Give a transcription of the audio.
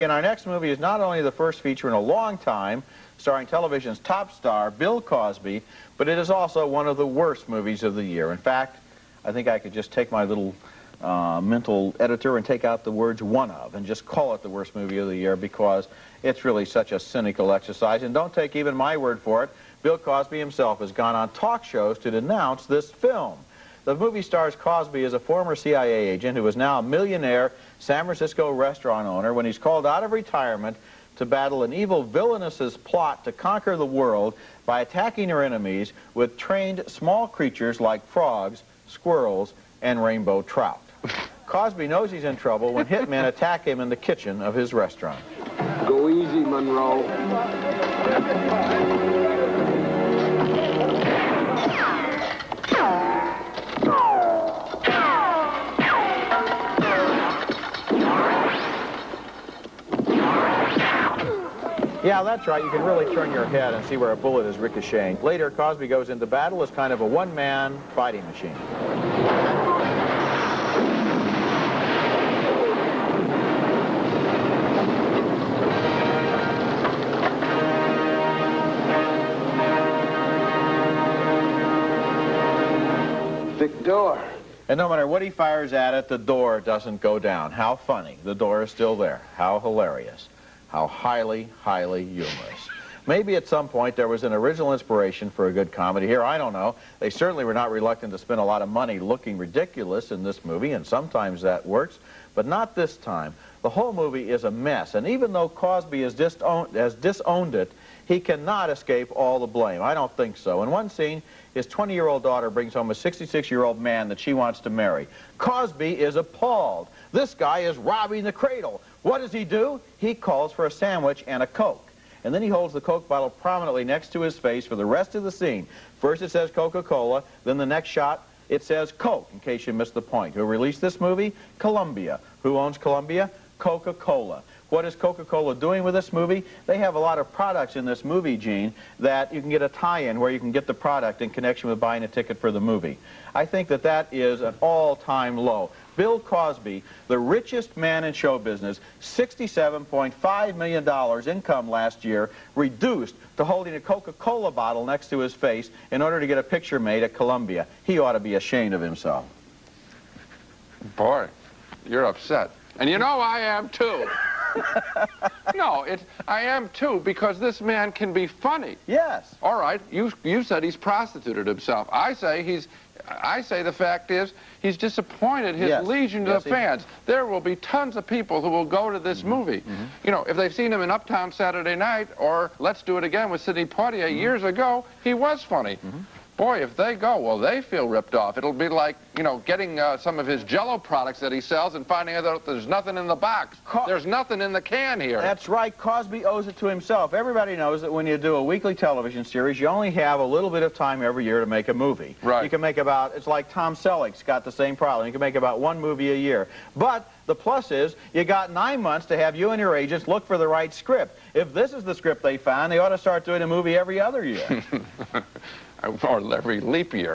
And our next movie is not only the first feature in a long time, starring television's top star, Bill Cosby, but it is also one of the worst movies of the year. In fact, I think I could just take my little mental editor and take out the words "one of" and just call it the worst movie of the year, because it's really such a cynical exercise. And don't take even my word for it. Bill Cosby himself has gone on talk shows to denounce this film. The movie stars Cosby as a former CIA agent who is now a millionaire San Francisco restaurant owner when he's called out of retirement to battle an evil villainous plot to conquer the world by attacking her enemies with trained small creatures like frogs, squirrels, and rainbow trout. Cosby knows he's in trouble when hitmen attack him in the kitchen of his restaurant. Go easy, Monroe. Yeah, that's right. You can really turn your head and see where a bullet is ricocheting. Later, Cosby goes into battle as kind of a one-man fighting machine. Thick door. And no matter what he fires at it, the door doesn't go down. How funny. The door is still there. How hilarious. How highly, highly humorous. Maybe at some point there was an original inspiration for a good comedy here. I don't know. They certainly were not reluctant to spend a lot of money looking ridiculous in this movie, and sometimes that works, but not this time. The whole movie is a mess, and even though Cosby has disowned it, he cannot escape all the blame. I don't think so. In one scene, his 20-year-old daughter brings home a 66-year-old man that she wants to marry. Cosby is appalled. This guy is robbing the cradle. What does he do? He calls for a sandwich and a Coke. And then he holds the Coke bottle prominently next to his face for the rest of the scene. First it says Coca-Cola, then the next shot it says Coke, in case you missed the point. Who released this movie? Columbia. Who owns Columbia? Coca-Cola. What is Coca-Cola doing with this movie? They have a lot of products in this movie, Gene, that you can get a tie-in where you can get the product in connection with buying a ticket for the movie. I think that that is an all-time low. Bill Cosby, the richest man in show business, $67.5 million income last year, reduced to holding a Coca-Cola bottle next to his face in order to get a picture made at Columbia. He ought to be ashamed of himself. Boy, you're upset. And you know I am too. No, I am too, because this man can be funny. Yes. All right, you said he's prostituted himself. I say the fact is he's disappointed his legion of fans. There will be tons of people who will go to this movie. You know, if they've seen him in Uptown Saturday Night or Let's Do It Again with Sidney Poitier years ago, he was funny. Boy, if they go, well, they feel ripped off. It'll be like, you know, getting some of his Jell-O products that he sells and finding out that there's nothing in the box. There's nothing in the can here. That's right. Cosby owes it to himself. Everybody knows that when you do a weekly television series, you only have a little bit of time every year to make a movie. Right. You can make about, it's like Tom Selleck's got the same problem. You can make about one movie a year. But the plus is you got 9 months to have you and your agents look for the right script. If this is the script they found, they ought to start doing a movie every other year. Or every leap year.